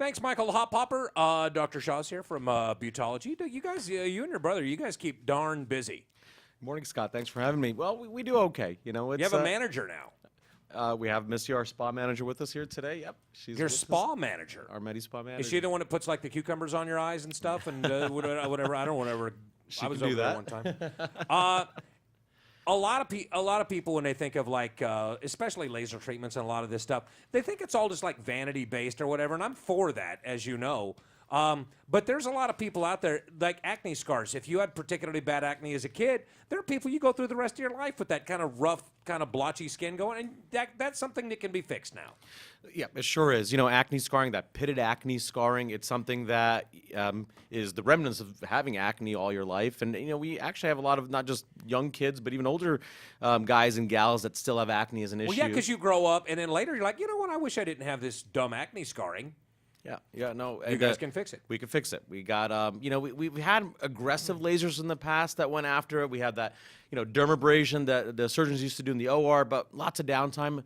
Thanks, Michael the Hot Popper. Dr. Shaw's here from Beautologie. You guys, you and your brother, you guys keep darn busy. Morning, Scott. Thanks for having me. Well, we do okay. You know, it's, You have a manager now. we have Missy, our spa manager, with us here today. Yep, she's Your with spa us. manager. Our Medi spa manager. Is she the one that puts like the cucumbers on your eyes and stuff and whatever? I don't whatever. She I was can do over there that. one time. A lot of people when they think of like especially laser treatments and a lot of this stuff, they think it's all just like vanity based or whatever, and I'm for that, as you know. But there's a lot of people out there like acne scars. If you had particularly bad acne as a kid, there are people you go through the rest of your life with that kind of rough, kind of blotchy skin going, and that's something that can be fixed now. Yeah, it sure is. You know, acne scarring, that pitted acne scarring, it's something that is the remnants of having acne all your life. And, you know, we actually have a lot of not just young kids, but even older guys and gals that still have acne as an issue. Well, yeah, because you grow up, and then later you're like, you know what, I wish I didn't have this dumb acne scarring. Yeah, no. You guys can fix it. We can fix it. We got, you know, we've had aggressive lasers in the past that went after it. We had that, you know, dermabrasion that the surgeons used to do in the OR, but lots of downtime.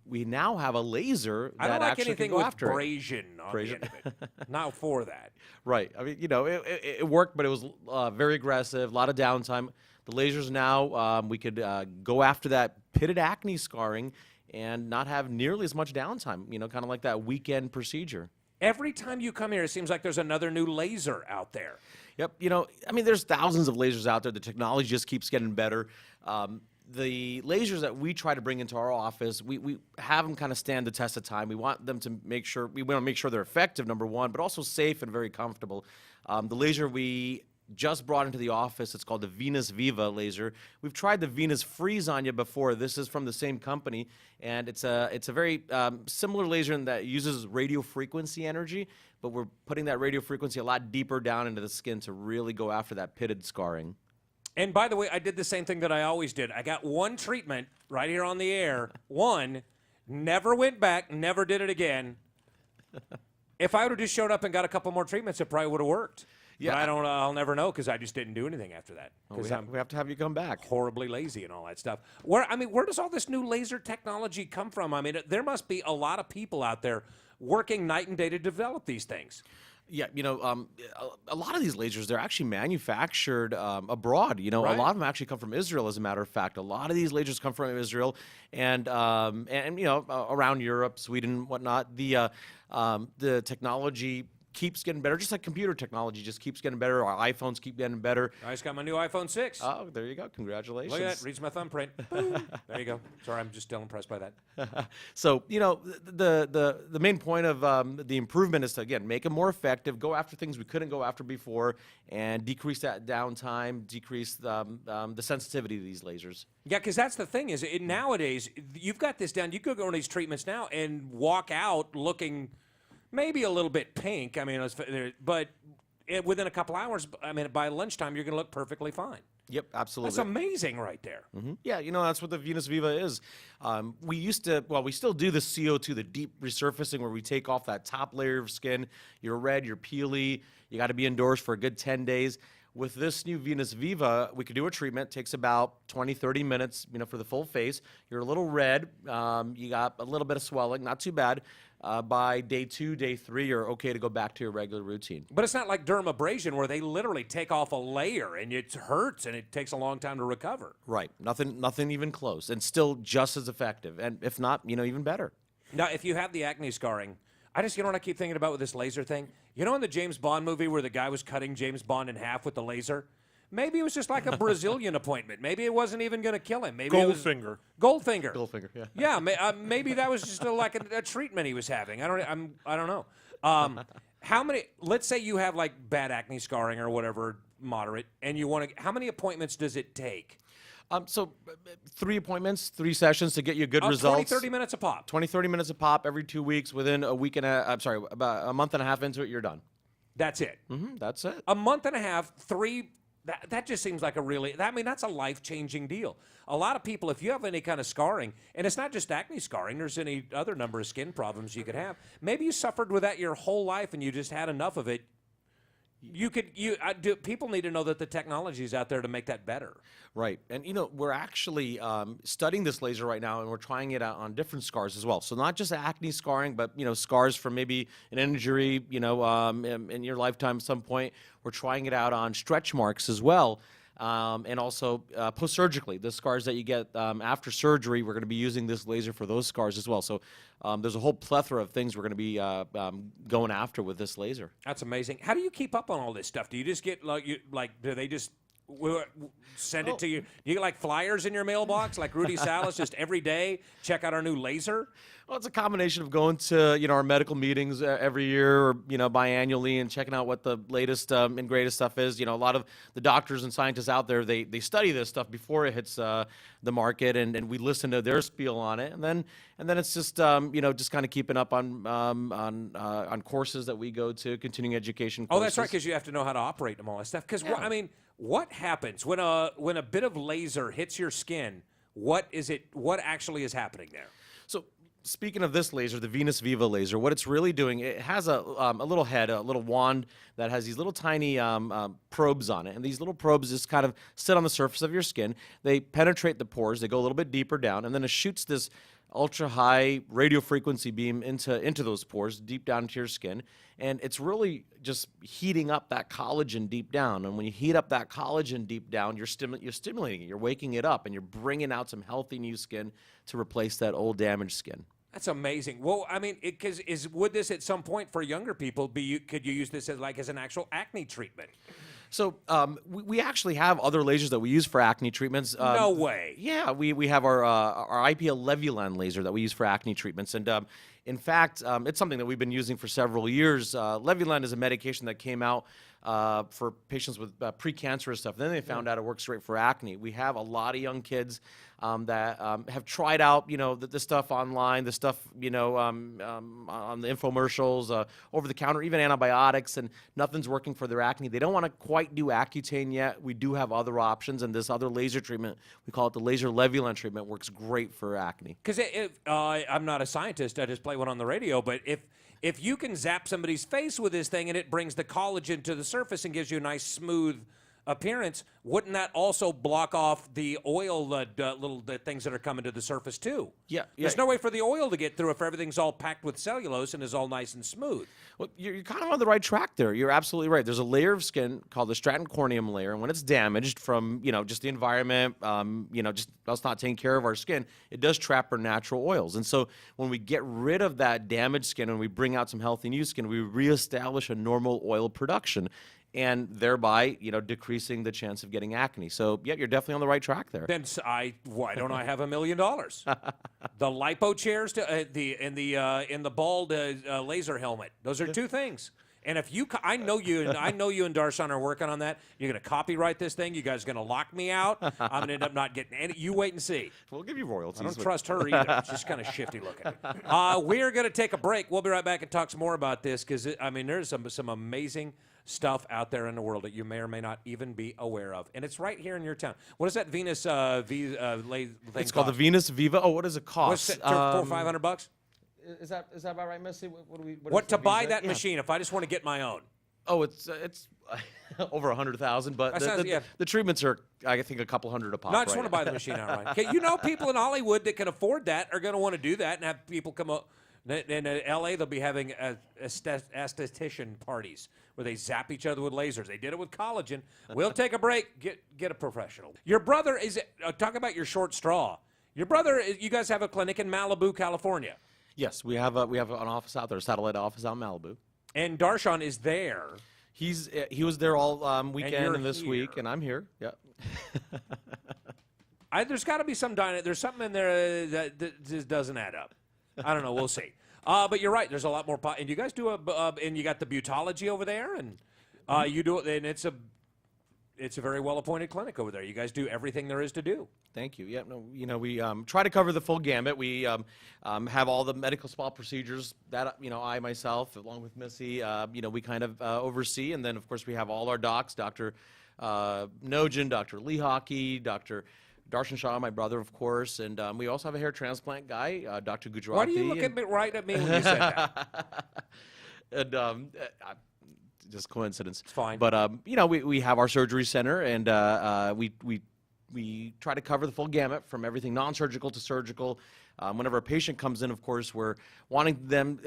We now have a laser that I don't like actually anything can go with after abrasion on the end of it. Not for that. Right. I mean, you know, it worked, but it was very aggressive, a lot of downtime. The lasers now, we could go after that pitted acne scarring and not have nearly as much downtime, you know, kind of like that weekend procedure. Every time you come here, it seems like there's another new laser out there. Yep. You know, I mean, there's thousands of lasers out there. The technology just keeps getting better. The lasers that we try to bring into our office, we have them kind of stand the test of time. We want them to make sure, we want to make sure they're effective, number one, but also safe and very comfortable. The laser we just brought into the office, it's called the Venus Viva laser. We've tried the Venus Freeze on you before. This is from the same company, and it's a very similar laser in that it uses radio frequency energy, but we're putting that radio frequency a lot deeper down into the skin to really go after that pitted scarring. And by the way, I did the same thing that I always did. I got one treatment right here on the air. One, never went back, never did it again. If I would have just showed up and got a couple more treatments, it probably would have worked. Yeah, but I'll never know because I just didn't do anything after that. We have to have you come back. Horribly lazy and all that stuff. Where does all this new laser technology come from? I mean, there must be a lot of people out there working night and day to develop these things. Yeah, you know, a lot of these lasers, they're actually manufactured abroad. You know, Right. A lot of them actually come from Israel, as a matter of fact. A lot of these lasers come from Israel and you know, around Europe, Sweden, whatnot. The technology keeps getting better, just like computer technology just keeps getting better. Our iPhones keep getting better. I just got my new iPhone 6. Oh, there you go. Congratulations. Look at that. Reads my thumbprint. Boom. There you go. Sorry, I'm just still impressed by that. So, you know, the main point of the improvement is to, again, make them more effective, go after things we couldn't go after before, and decrease that downtime, decrease the sensitivity of these lasers. Yeah, because that's the thing is nowadays, you've got this down. You could go on these treatments now and walk out looking maybe a little bit pink. I mean, but within a couple hours, I mean, by lunchtime, you're going to look perfectly fine. Yep, absolutely. That's amazing right there. Mm-hmm. Yeah, you know, that's what the Venus Viva is. We used to, well, we still do the CO2, the deep resurfacing, where we take off that top layer of skin. You're red, you're peely, you got to be indoors for a good 10 days. With this new Venus Viva, we could do a treatment. It takes about 20, 30 minutes, you know, for the full face. You're a little red. You got a little bit of swelling, not too bad. By day 2, day 3, you're okay to go back to your regular routine. But it's not like dermabrasion where they literally take off a layer and it hurts and it takes a long time to recover. Right. Nothing even close, and still just as effective, and if not, you know, even better. Now, if you have the acne scarring, you know what I keep thinking about with this laser thing? You know in the James Bond movie where the guy was cutting James Bond in half with the laser? Maybe it was just like a Brazilian appointment. Maybe it wasn't even going to kill him. Maybe Goldfinger. Goldfinger. Goldfinger, yeah. Yeah, maybe that was just like a treatment he was having. I don't know. How many? Let's say you have like bad acne scarring or whatever, moderate, and you want to. How many appointments does it take? So 3 appointments, 3 sessions to get you good results. 20, 30 minutes a pop. 20, 30 minutes a pop every 2 weeks. Within a week and about a month and a half into it, you're done. That's it. Mm-hmm, that's it. A month and a half, 3. That just seems like that's a life-changing deal. A lot of people, if you have any kind of scarring, and it's not just acne scarring, there's any other number of skin problems you could have. Maybe you suffered with that your whole life and you just had enough of it. people need to know that the technology is out there to make that better. Right. And, we're actually studying this laser right now, and we're trying it out on different scars as well. So not just acne scarring, but, scars from maybe an injury, in your lifetime at some point. We're trying it out on stretch marks as well. And also post-surgically, the scars that you get after surgery, we're going to be using this laser for those scars as well. So there's a whole plethora of things we're going to be going after with this laser. That's amazing. How do you keep up on all this stuff? Do you just get do they just send it to you? Do you get like flyers in your mailbox like Rudy Salas just every day? Check out our new laser? Well, it's a combination of going to our medical meetings every year or biannually and checking out what the latest and greatest stuff is. A lot of the doctors and scientists out there, they study this stuff before it hits the market, and we listen to their spiel on it, and then it's just just kind of keeping up on courses that we go to, continuing education courses. Oh, that's right, because you have to know how to operate them, all that stuff. Because I mean, what happens when a bit of laser hits your skin? What actually is happening there? So, speaking of this laser, the Venus Viva laser, what it's really doing, it has a little head, a little wand that has these little tiny probes on it. And these little probes just kind of sit on the surface of your skin. They penetrate the pores. They go a little bit deeper down. And then it shoots this ultra-high radio frequency beam into those pores, deep down into your skin. And it's really just heating up that collagen deep down. And when you heat up that collagen deep down, you're stimulating it. You're waking it up, and you're bringing out some healthy new skin to replace that old damaged skin. That's amazing. Well, I mean, would this at some point for younger people could you use this as an actual acne treatment? So we actually have other lasers that we use for acne treatments. No way. Yeah, we have our IPL Levulan laser that we use for acne treatments, and in fact, it's something that we've been using for several years. Levulan is a medication that came out for patients with precancerous stuff. Then they found out it works great for acne. We have a lot of young kids that have tried out, the stuff online, the stuff, on the infomercials, over the counter, even antibiotics, and nothing's working for their acne. They don't want to quite do Accutane yet. We do have other options, and this other laser treatment, we call it the laser Levulan treatment, works great for acne. Because I'm not a scientist, I just play one on the radio, but if you can zap somebody's face with this thing and it brings the collagen to the surface and gives you a nice smooth appearance, wouldn't that also block off the oil, the things that are coming to the surface too? Yeah. There's no way for the oil to get through if everything's all packed with cellulose and is all nice and smooth. Well, you're kind of on the right track there. You're absolutely right. There's a layer of skin called the stratum corneum layer, and when it's damaged from, just the environment, just us not taking care of our skin, it does trap our natural oils. And so when we get rid of that damaged skin and we bring out some healthy new skin, we reestablish a normal oil production, and thereby, decreasing the chance of getting acne. So, yeah, you're definitely on the right track there. Then why don't I have $1 million? The lipo chairs in the bald laser helmet. Those are two things. And if I know you and Darshan are working on that. You're going to copyright this thing. You guys are going to lock me out. I'm going to end up not getting any. You wait and see. We'll give you royalties. I don't trust her either. She's kind of shifty looking. We're going to take a break. We'll be right back and talk some more about this because there's some amazing stuff out there in the world that you may or may not even be aware of, and it's right here in your town. What is that Venus thing It's called the Venus Viva. Oh, what does it cost? What's it, $400-500? Is that about right, Missy? What to buy that machine if I just want to get my own? Oh, it's over 100,000, but the treatments are, I think, a couple hundred a pop. No, I just want to buy the machine outright. Okay, people in Hollywood that can afford that are going to want to do that and have people come up. In L.A., they'll be having esthetician parties where they zap each other with lasers. They did it with collagen. We'll take a break. Get a professional. Your brother is talk about your short straw. Your brother, you guys have a clinic in Malibu, California. Yes, we have an office out there, a satellite office out in Malibu. And Darshan is there. He was there all weekend and this week, and I'm here. Yeah. There's got to be there's something in there that just doesn't add up. I don't know. We'll see. But you're right. There's a lot more. And you guys do and you got the Beautologie over there, and you do it. And it's a very well appointed clinic over there. You guys do everything there is to do. Thank you. Yeah. No. We try to cover the full gamut. We have all the medical spa procedures that I myself, along with Missy, we kind of oversee, and then of course we have all our docs, Dr. Nogin, Dr. Lee Hockey, Dr. Darshan Shah, my brother, of course, and we also have a hair transplant guy, Dr. Gujarati. Why do you look right at me when you said that? And just coincidence. It's fine. But you know, we have our surgery center, and we try to cover the full gamut from everything non-surgical to surgical. Whenever a patient comes in, of course, we're wanting them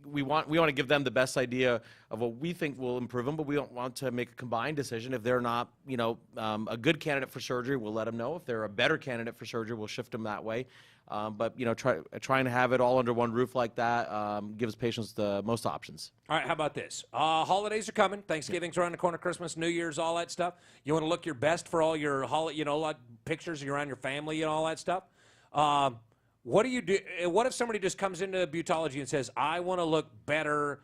we want to give them the best idea of what we think will improve them, but we don't want to make a combined decision. If they're not, you know, a good candidate for surgery, we'll let them know. If they're a better candidate for surgery, we'll shift them that way. But you know, trying to have it all under one roof like that gives patients the most options. All right, how about this? Holidays are coming. Thanksgiving's around the corner. Christmas, New Year's, all that stuff. You want to look your best for all your like pictures of you around your family and all that stuff. What do you do? What if somebody just comes into Beautologie and says, "I want to look better"?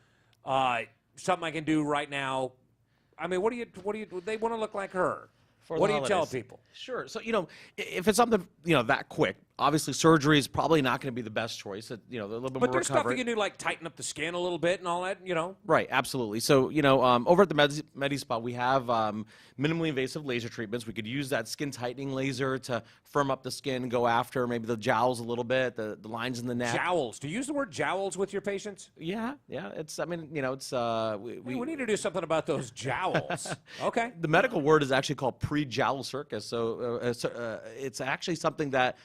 Something I can do right now. I mean, what do you? They want to look like her. What do you tell people? Sure. So, you know, if it's something, you know, that quick, obviously surgery is probably not going to be the best choice. You know, a little bit more But there's recovery. stuff you can do, like tighten up the skin a little bit and all that, you know? Right, absolutely. So, you know, over at the MediSpa, we have minimally invasive laser treatments. We could use that skin tightening laser to firm up the skin, go after maybe the jowls a little bit, the lines in the neck. Jowls. Do you use the word jowls with your patients? Yeah. It's, I mean, you know, it's, We need to do something about those jowls. Okay. the medical word is actually called pre-jowl circus. So it's actually something that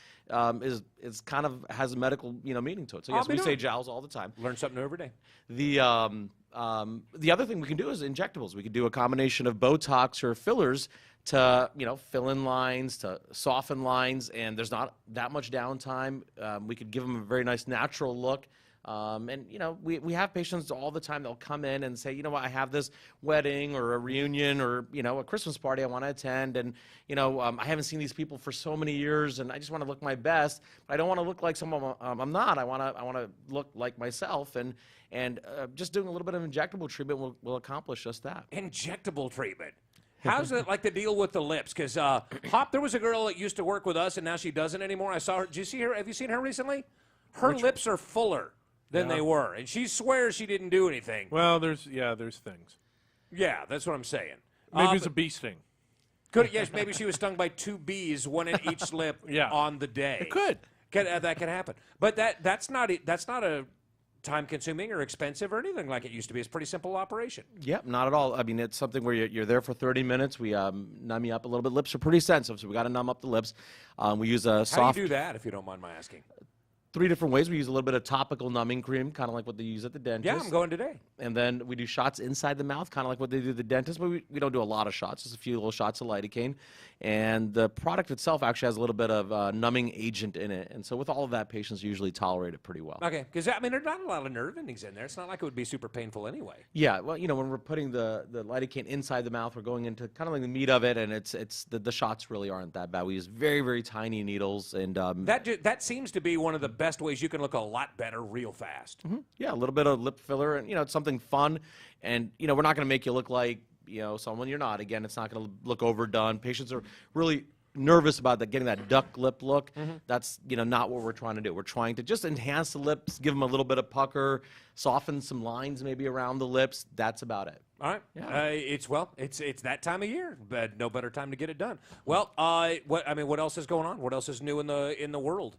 is kind of has a medical, you know, meaning to it. So yes, we say jowls all the time. Learn something new every day. The other thing we can do is injectables. We could do a combination of Botox or fillers to, you know, fill in lines, to soften lines, and there's not that much downtime. We could give them a very nice natural look. And, you know, we have patients all the time. They'll come in and say, you know what, I have this wedding or a reunion or, you know, a Christmas party I want to attend. And, you know, I haven't seen these people for so many years and I just want to look my best. But I don't want to look like someone I'm not. I want to look like myself. And just doing a little bit of injectable treatment will accomplish just that. Injectable treatment. How's it like the deal with the lips? Because Hop, there was a girl that used to work with us and now she doesn't anymore. I saw her. Did you see her? Have you seen her recently? Her lips are fuller than they were, and she swears she didn't do anything. Well, there's things. Yeah, that's what I'm saying. Maybe it's a bee sting. Yes, maybe she was stung by 2 bees, one in each lip on the day. It could. That could happen. But that's not a time-consuming or expensive or anything like it used to be. It's a pretty simple operation. Yep, not at all. I mean, it's something where you're there for 30 minutes. We numb you up a little bit. Lips are pretty sensitive, so we got to numb up the lips. We use a soft. How do you do that, if you don't mind my asking? 3 different ways. We use a little bit of topical numbing cream, kind of like what they use at the dentist. Yeah, I'm going today. And then we do shots inside the mouth, kind of like what they do at the dentist, but we don't do a lot of shots, just a few little shots of lidocaine. And the product itself actually has a little bit of numbing agent in it. And so with all of that, patients usually tolerate it pretty well. Okay, because, I mean, there's not a lot of nerve endings in there. It's not like it would be super painful anyway. Yeah, well, you know, when we're putting the lidocaine inside the mouth, we're going into kind of like the meat of it, and it's the shots really aren't that bad. We use very, very tiny needles. And that seems to be one of the best ways you can look a lot better real fast. Mm-hmm. Yeah, a little bit of lip filler, and, you know, it's something fun. And, you know, we're not going to make you look like, you know, someone you're not. Again, it's not going to look overdone. Patients are really nervous about getting that duck lip look. That's, you know, not what we're trying to do. We're trying to just enhance the lips, give them a little bit of pucker, soften some lines maybe around the lips. That's about it. All right. Yeah. It's that time of year, but no better time to get it done. Well, what else is going on? What else is new in the world?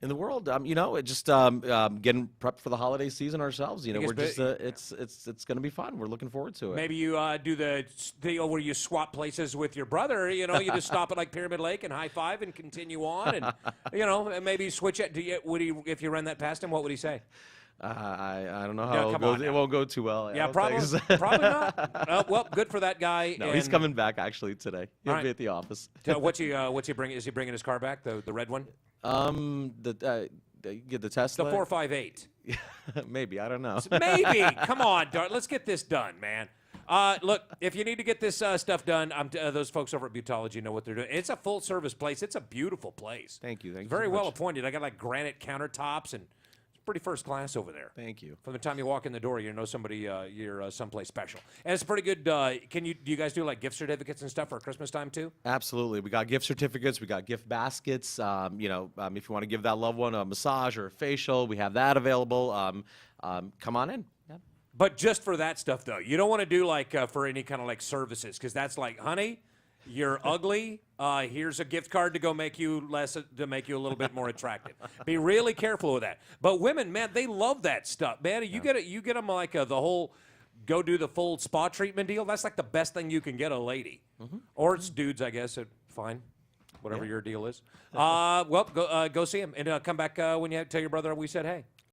In the world, you know, it just getting prepped for the holiday season ourselves. You know, we're just it's going to be fun. We're looking forward to it. Maybe you do the deal where you swap places with your brother. You know, you just stop at like Pyramid Lake and high five and continue on, and you know, and maybe switch it. If you run that past him, what would he say? I don't know how it won't go too well. Yeah, probably not. Well, good for that guy. No, he's coming back actually today. He'll be at the office. What's he bringing? Is he bringing his car back? The red one? The Tesla. The 458. Maybe, I don't know. Maybe. Come on, let's get this done, man. Look, if you need to get this stuff done, those folks over at Beautologie know what they're doing. It's a full-service place. It's a beautiful place. Thank you. Very well appointed. I got like granite countertops and pretty first class over there. Thank you. From the time you walk in the door, you know somebody, you're someplace special. And it's pretty good. Do you guys do like gift certificates and stuff for Christmas time too? Absolutely. We got gift certificates. We got gift baskets. If you want to give that loved one a massage or a facial, we have that available. Come on in. Yeah. But just for that stuff though, you don't want to do like for any kind of like services, because that's like, honey, you're ugly. Here's a gift card to go make you a little bit more attractive. Be really careful with that. But women, man, they love that stuff, man. You get them like the whole go do the full spa treatment deal, that's like the best thing you can get a lady. Or it's dudes, I guess. Fine. Whatever your deal is. Well, go see him and come back when you tell your brother we said hey.